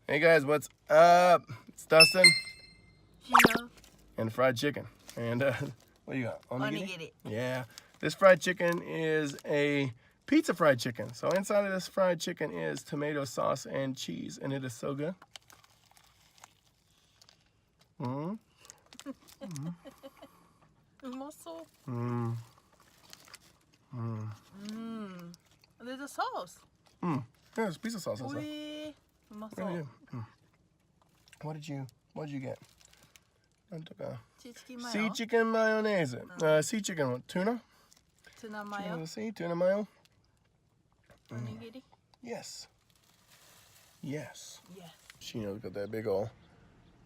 Hey guys, what's up? It's Dustin. Gino. And fried chicken. And what do you got? Onigiri? Yeah. This fried chicken is a pizza fried chicken. So inside of this fried chicken is tomato sauce and cheese, and it is so good. Mmm. Muscle. Mmm. Mmm. There's a sauce. Mmm. Yeah, there's pizza sauce inside. Ui, muscle. Really good. What did you get? Sea chicken mayonnaise. Sea chicken with tuna. Tuna mayo. Tuna mayo. Onigiri. Yes. Yes. Yeah. Shino's got that big old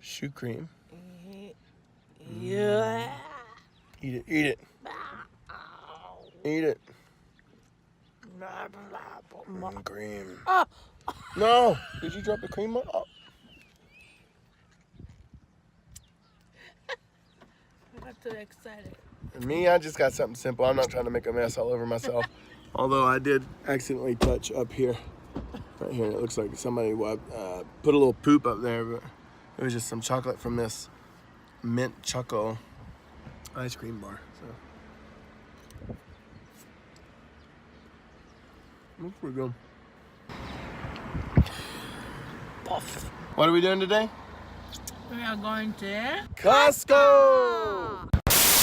shoe cream. Yeah. Eat it, eat it. Eat it. Cream. No! Did you drop the cream? Oh. I got too excited. Me, I just got something simple. I'm not trying to make a mess all over myself. Although I did accidentally touch up here. Right here. It looks like somebody put a little poop up there, but it was just some chocolate from this mint choco ice cream bar. So looks pretty good. What are we doing today? We are going to Costco!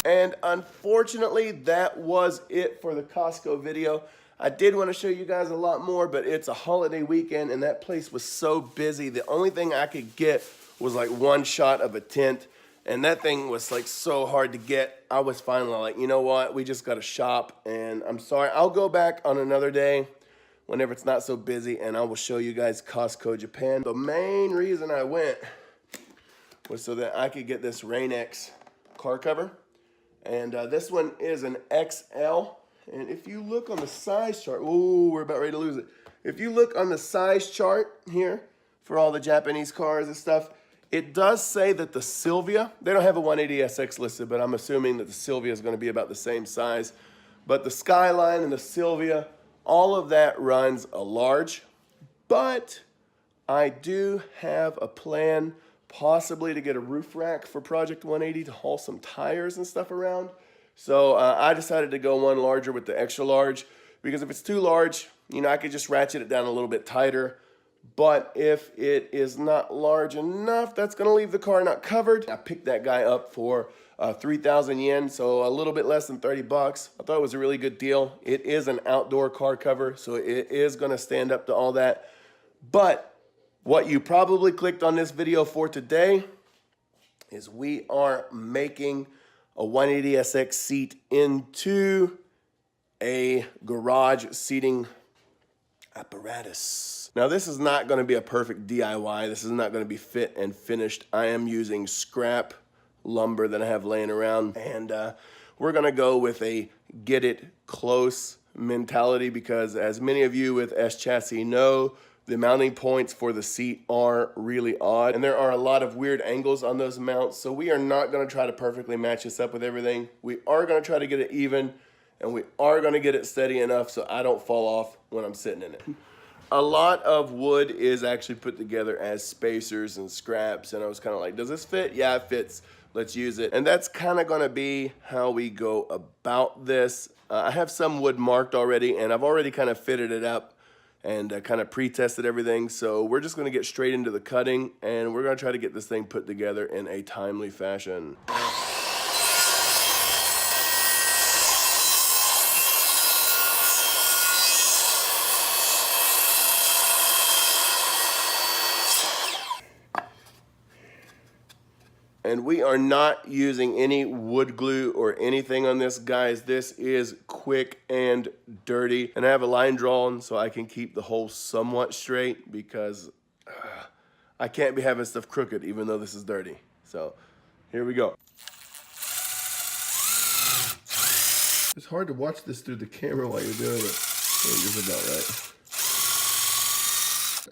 And unfortunately, that was it for the Costco video. I did want to show you guys a lot more, but it's a holiday weekend and that place was so busy. The only thing I could get was like one shot of a tent, and that thing was like so hard to get. I was finally like, you know what? We just got to shop, and I'm sorry. I'll go back on another day whenever it's not so busy, and I will show you guys Costco Japan. The main reason I went was so that I could get this Rain-X car cover. And this one is an XL. And if you look on the size chart, ooh, we're about ready to lose it. If you look on the size chart here for all the Japanese cars and stuff, it does say that the Silvia, they don't have a 180SX listed, but I'm assuming that the Silvia is going to be about the same size. But the Skyline and the Silvia, all of that runs a large. But I do have a plan possibly to get a roof rack for Project 180 to haul some tires and stuff around. So I decided to go one larger with the extra large, because if it's too large, you know, I could just ratchet it down a little bit tighter. But if it is not large enough, that's going to leave the car not covered. I picked that guy up for 3,000 yen, so a little bit less than 30 bucks. I thought it was a really good deal. It is an outdoor car cover, so it is going to stand up to all that. But what you probably clicked on this video for today is we are making a 180SX seat into a garage seating apparatus. Now this is not going to be a perfect DIY. This is not going to be fit and finished. I am using scrap lumber that I have laying around, and we're going to go with a get it close mentality, because as many of you with S chassis know, the mounting points for the seat are really odd, and there are a lot of weird angles on those mounts, so we are not going to try to perfectly match this up with everything. We are going to try to get it even, and we are going to get it steady enough so I don't fall off when I'm sitting in it. A lot of wood is actually put together as spacers and scraps, and I was kind of like, does this fit? Yeah, it fits. Let's use it. And that's kind of going to be how we go about this. I have some wood marked already, and I've already kind of fitted it up and kind of pre-tested everything. So we're just going to get straight into the cutting, and we're going to try to get this thing put together in a timely fashion. And we are not using any wood glue or anything on this, guys. This is quick and dirty. And I have a line drawn so I can keep the hole somewhat straight, because I can't be having stuff crooked even though this is dirty. So here we go. It's hard to watch this through the camera while you're doing it. I think this is about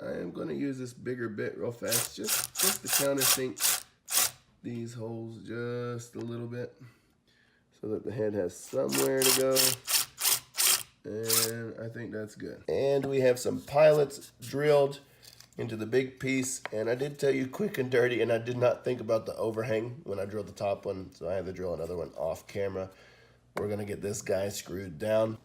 right. I am going to use this bigger bit real fast just to countersink these holes just a little bit so that the head has somewhere to go. And I think that's good. And we have some pilots drilled into the big piece. And I did tell you quick and dirty, and I did not think about the overhang when I drilled the top one, so I had to drill another one off camera. We're gonna get this guy screwed down.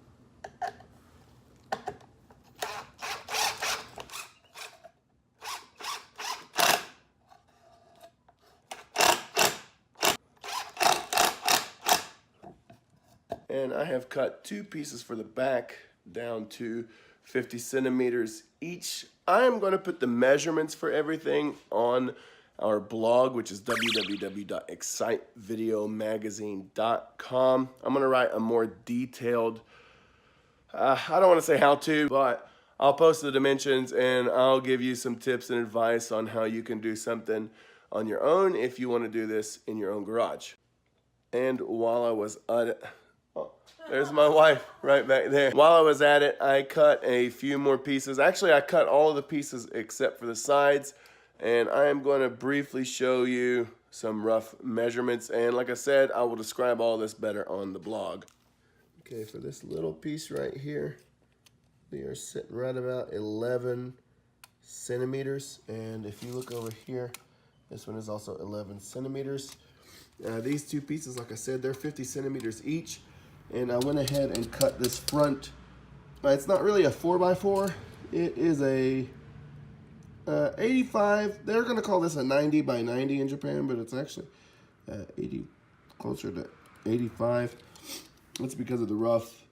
And I have cut 2 pieces for the back down to 50 centimeters each. I am going to put the measurements for everything on our blog, which is www.excitevideomagazine.com. I'm going to write a more detailed, I don't want to say how to, but I'll post the dimensions and I'll give you some tips and advice on how you can do something on your own if you want to do this in your own garage. And while I was at it, oh, there's my wife right back there. While I was at it, I cut a few more pieces. Actually, I cut all of the pieces except for the sides. And I am going to briefly show you some rough measurements. And like I said, I will describe all this better on the blog. Okay, for this little piece right here, we are sitting right about 11 centimeters. And if you look over here, this one is also 11 centimeters. These 2 pieces, like I said, they're 50 centimeters each. And I went ahead and cut this front. It's not really a 4x4. It is a 85. They're going to call this a 90 by 90 in Japan, but it's actually 80, closer to 85. That's because of the rough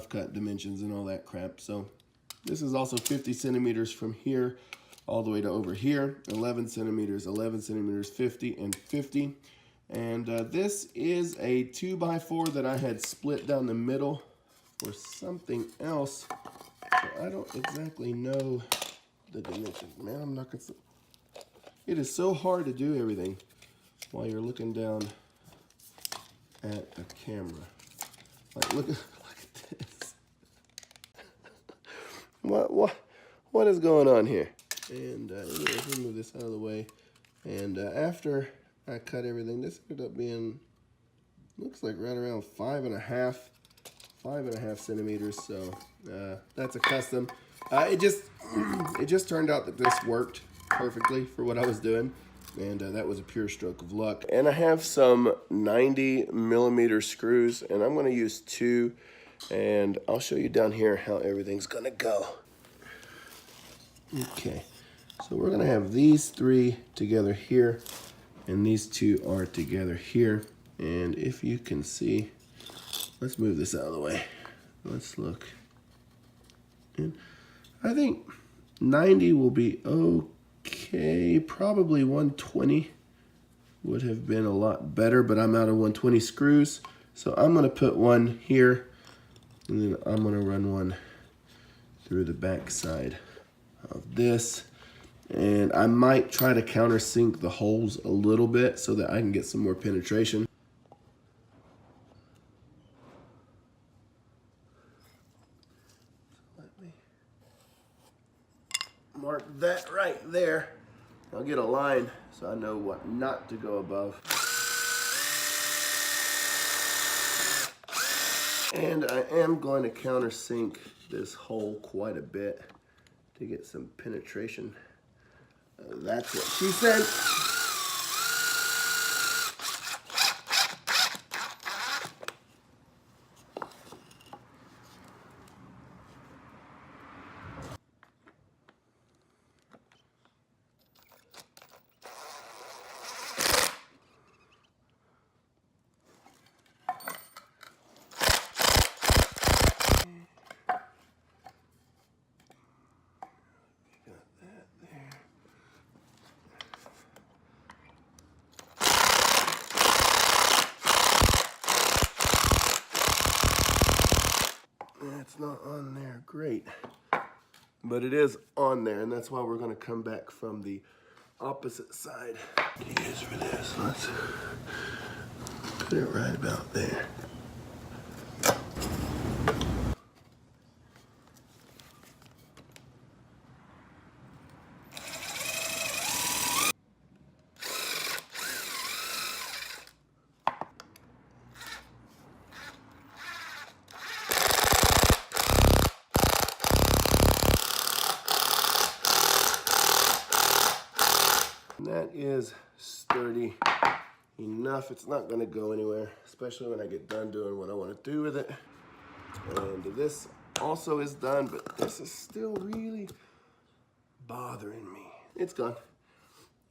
cut dimensions and all that crap. So this is also 50 centimeters from here all the way to over here. 11 centimeters, 50, and 50. And this is a 2x4 that I had split down the middle for something else. So I don't exactly know the dimensions. Man, I'm not gonna. It is so hard to do everything while you're looking down at a camera. Like, look at this. What is going on here? And anyways, we'll move this out of the way. And after I cut everything, this ended up being, looks like right around 5.5 centimeters. So that's a custom. It just turned out that this worked perfectly for what I was doing, and that was a pure stroke of luck. And I have some 90 millimeter screws, and I'm going to use 2, and I'll show you down here how everything's going to go. Okay, so we're going to have these 3 together here, and these 2 are together here. And if you can see, let's move this out of the way. Let's look. And I think 90 will be okay. Probably 120 would have been a lot better, but I'm out of 120 screws. So I'm going to put one here, and then I'm going to run one through the back side of this. And I might try to countersink the holes a little bit so that I can get some more penetration. Mark that right there. I'll get a line so I know what not to go above. And I am going to countersink this hole quite a bit to get some penetration. That's what she said. It's not on there, great. But it is on there, and that's why we're gonna come back from the opposite side to use for this. Let's put it right about there. And that is sturdy enough. It's not gonna go anywhere, especially when I get done doing what I wanna do with it. And this also is done, but this is still really bothering me. It's gone.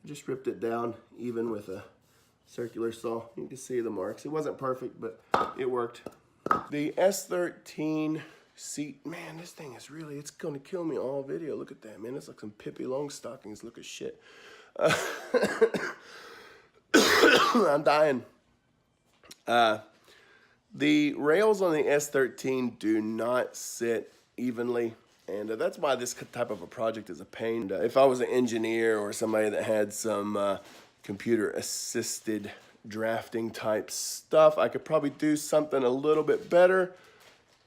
Just ripped it down even with a circular saw. You can see the marks. It wasn't perfect, but it worked. The S13 seat, man, this thing is really, it's gonna kill me all video. Look at that, man. It's like some Pippi Longstockings. Look at shit. I'm dying. The rails on the S13 do not sit evenly, and that's why this type of a project is a pain. If I was an engineer or somebody that had some computer assisted drafting type stuff, I could probably do something a little bit better,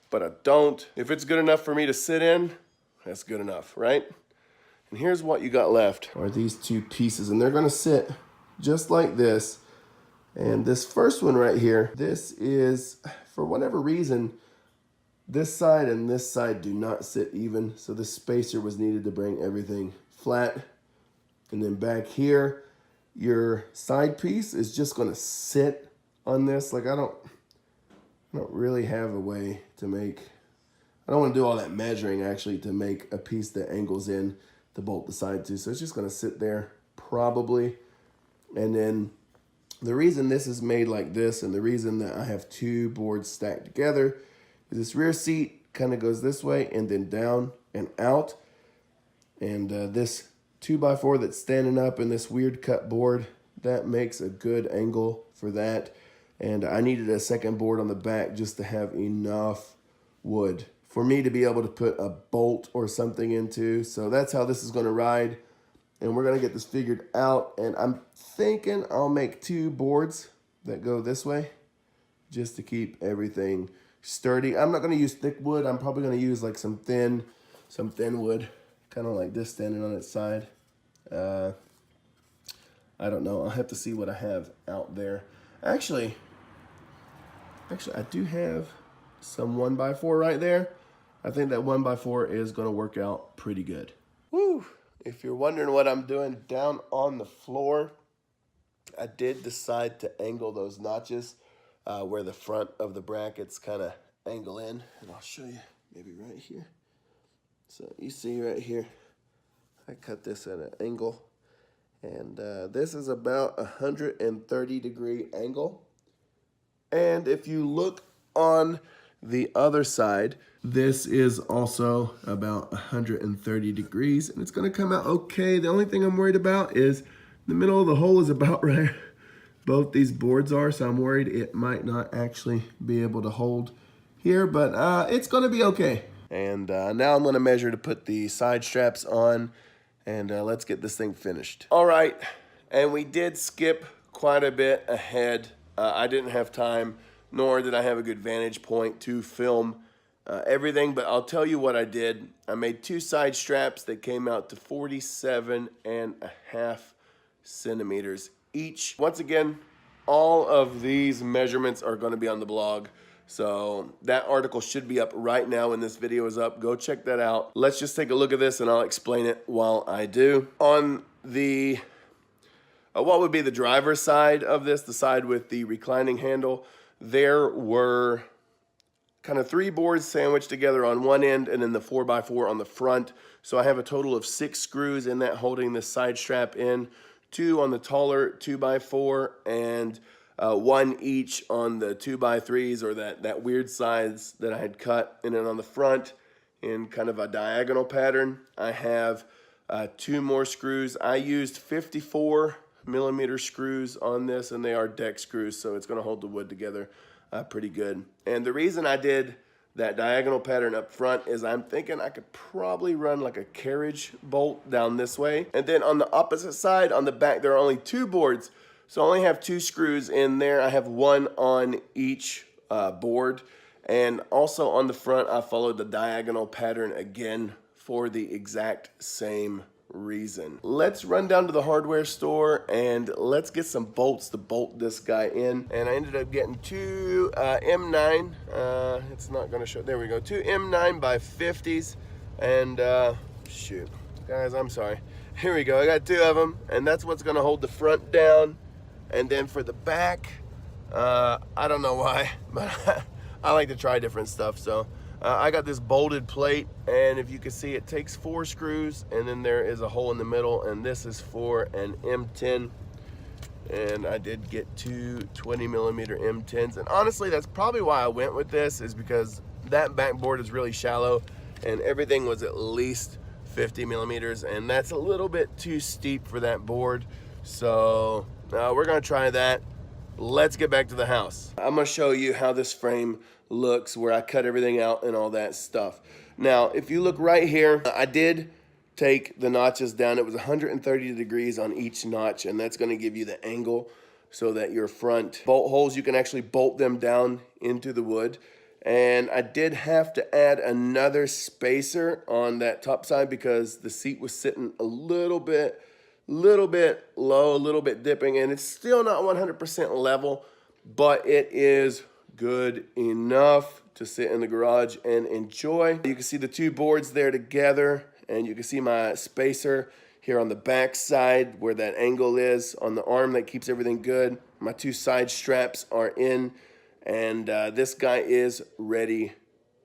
but I don't. If it's good enough for me to sit in, that's good enough, right? And here's what you got left are these two pieces, and they're gonna sit just like this. And this first one right here, this is, for whatever reason, this side and this side do not sit even. So this spacer was needed to bring everything flat. And then back here, your side piece is just gonna sit on this. Like I don't really have a way to make, I don't wanna do all that measuring actually to make a piece that angles in to bolt the side to. So it's just gonna sit there probably. And then the reason this is made like this and the reason that I have two boards stacked together is this rear seat kind of goes this way and then down and out. And this 2x4 that's standing up and this weird cut board, that makes a good angle for that. And I needed a second board on the back just to have enough wood for me to be able to put a bolt or something into. So that's how this is gonna ride. And we're gonna get this figured out. And I'm thinking I'll make two boards that go this way just to keep everything sturdy. I'm not gonna use thick wood. I'm probably gonna use like some thin wood, kind of like this standing on its side. I don't know. I'll have to see what I have out there. Actually, I do have some 1x4 right there. I think that 1x4 is gonna work out pretty good. Woo! If you're wondering what I'm doing down on the floor, I did decide to angle those notches where the front of the brackets kind of angle in. And I'll show you maybe right here. So you see right here, I cut this at an angle. And this is about 130 degree angle. And if you look on the other side, this is also about 130 degrees, and it's gonna come out okay. The only thing I'm worried about is the middle of the hole is about right. Both these boards are, so I'm worried it might not actually be able to hold here, but it's gonna be okay. And now I'm gonna measure to put the side straps on, and let's get this thing finished. All right, and we did skip quite a bit ahead. I didn't have time, nor did I have a good vantage point to film everything, but I'll tell you what I did. I made two side straps that came out to 47.5 centimeters each. Once again, all of these measurements are gonna be on the blog. So that article should be up right now when this video is up. Go check that out. Let's just take a look at this and I'll explain it while I do. On the, what would be the driver's side of this, the side with the reclining handle, there were kind of three boards sandwiched together on one end and then the 4x4 on the front. So I have a total of 6 screws in that holding this side strap in, 2 on the taller 2x4 and 1 each on the 2x3s or that weird size that I had cut. And then on the front in kind of a diagonal pattern, I have 2 more screws. I used 54mm screws on this, and they are deck screws, so it's gonna hold the wood together pretty good. And the reason I did that diagonal pattern up front is I'm thinking I could probably run like a carriage bolt down this way. And then on the opposite side, on the back, there are only 2 boards, so I only have 2 screws in there. I have 1 on each board. And also on the front, I followed the diagonal pattern again for the exact same reason. Let's run down to the hardware store and let's get some bolts to bolt this guy in. And I ended up getting 2 M9, it's not gonna show, there we go, 2 M9 by 50s. And shoot, guys, I'm sorry. Here we go, I got two of them, and that's what's gonna hold the front down. And then for the back, I don't know why, but I like to try different stuff. So I got this bolted plate, and if you can see, it takes 4 screws, and then there is a hole in the middle, and this is for an M10. And I did get two 20mm M10s, and honestly, that's probably why I went with this, is because that backboard is really shallow, and everything was at least 50mm, and that's a little bit too steep for that board. So we're gonna try that. Let's get back to the house. I'm gonna show you how this frame looks, where I cut everything out and all that stuff. Now, if you look right here, I did take the notches down. It was 130 degrees on each notch, and that's gonna give you the angle so that your front bolt holes, you can actually bolt them down into the wood. And I did have to add another spacer on that top side because the seat was sitting a little bit low, a little bit dipping, and it's still not 100% level, but it is good enough to sit in the garage and enjoy. You can see the two boards there together, and you can see my spacer here on the back side where that angle is on the arm that keeps everything good. My two side straps are in, and this guy is ready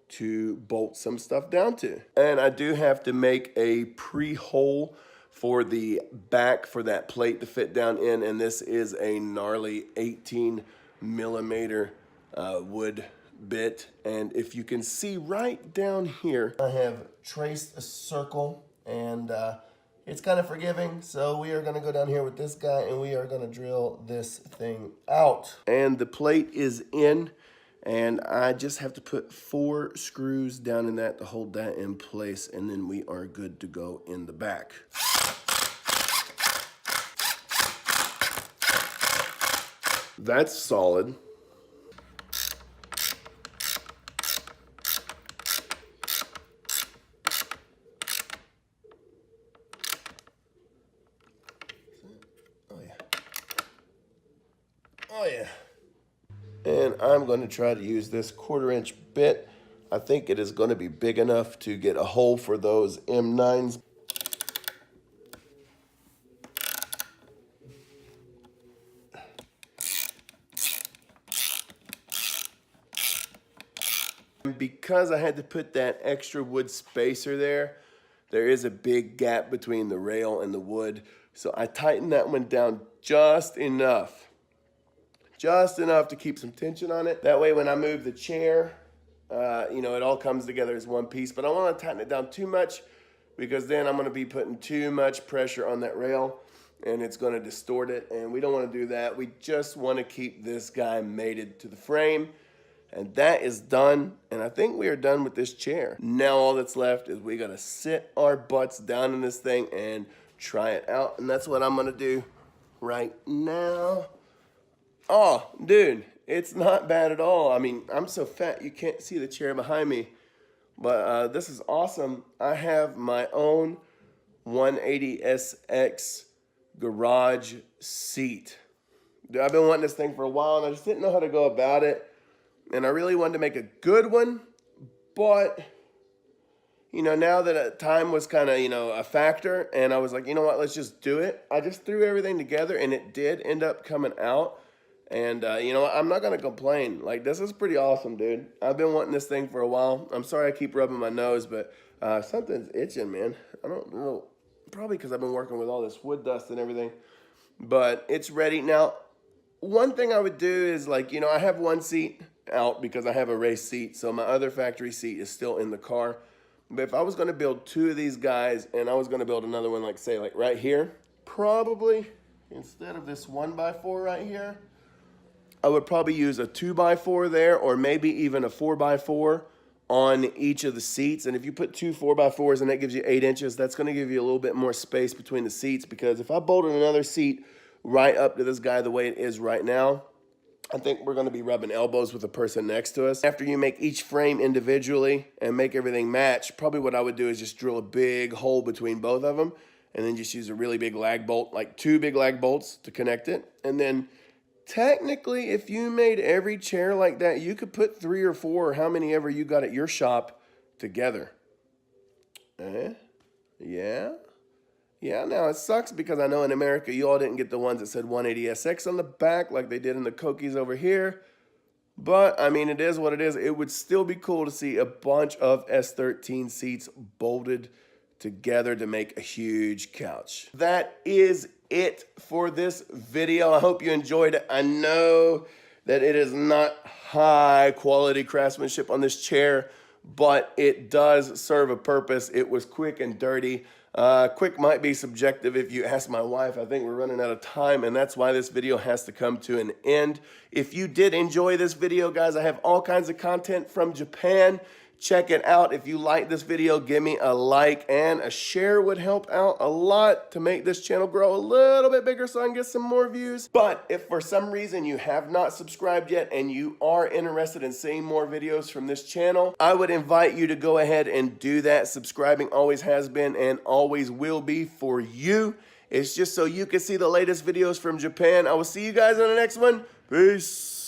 to bolt some stuff down to. And I do have to make a pre-hole for the back for that plate to fit down in, and this is a gnarly 18mm wood bit. And if you can see right down here, I have traced a circle, and it's kind of forgiving. So we are gonna go down here with this guy, and we are gonna drill this thing out. And the plate is in, and I just have to put 4 screws down in that to hold that in place, and then we are good to go in the back. That's solid. Oh yeah. And I'm going to try to use this 1/4" bit. I think it is going to be big enough to get a hole for those M9s. Because I had to put that extra wood spacer there, there is a big gap between the rail and the wood. So I tightened that one down just enough to keep some tension on it. That way when I move the chair, you know, it all comes together as one piece. But I want to tighten it down too much, because then I'm going to be putting too much pressure on that rail, and it's going to distort it, and we don't want to do that. We just want to keep this guy mated to the frame. And that is done, and I think we are done with this chair. Now all that's left is we gotta sit our butts down in this thing and try it out, and that's what I'm gonna do right now. Oh, dude, it's not bad at all. I mean, I'm so fat you can't see the chair behind me, but this is awesome. I have my own 180SX garage seat. Dude, I've been wanting this thing for a while, and I just didn't know how to go about it. And I really wanted to make a good one, but, you know, now that time was kind of, you know, a factor, and I was like, you know what, let's just do it. I just threw everything together, and it did end up coming out. And, you know, I'm not going to complain. Like, this is pretty awesome, dude. I've been wanting this thing for a while. I'm sorry I keep rubbing my nose, but something's itching, man. I don't know. Probably because I've been working with all this wood dust and everything. But it's ready. Now, one thing I would do is, like, you know, I have one seat out because I have a race seat, so my other factory seat is still in the car. But if I was going to build 2 of these guys, and I was going to build another one, like, say, like right here, probably instead of this 1x4 right here, I would probably use a 2x4 there, or maybe even a 4x4 on each of the seats. And if you put 2 4x4s and that gives you 8 inches, that's going to give you a little bit more space between the seats, because if I bolted another seat right up to this guy the way it is right now, I think we're going to be rubbing elbows with the person next to us. After you make each frame individually and make everything match, probably what I would do is just drill a big hole between both of them, and then just use a really big lag bolt, like 2 big lag bolts to connect it. And then technically, if you made every chair like that, you could put 3 or 4, or how many ever you got at your shop, together. Yeah. Yeah, now it sucks because I know in America you all didn't get the ones that said 180SX on the back like they did in the Cokies over here. But, I mean, it is what it is. It would still be cool to see a bunch of S13 seats bolted together to make a huge couch. That is it for this video. I hope you enjoyed it. I know that it is not high quality craftsmanship on this chair, but it does serve a purpose. It was quick and dirty. Quick might be subjective if you ask my wife. I think we're running out of time, and that's why this video has to come to an end. If you did enjoy this video, guys, I have all kinds of content from Japan. Check it out. If you like this video, give me a like, and a share would help out a lot to make this channel grow a little bit bigger so I can get some more views. But if for some reason you have not subscribed yet and you are interested in seeing more videos from this channel, I would invite you to go ahead and do that. Subscribing always has been and always will be for you. It's just so you can see the latest videos from Japan. I will see you guys in the next one. Peace.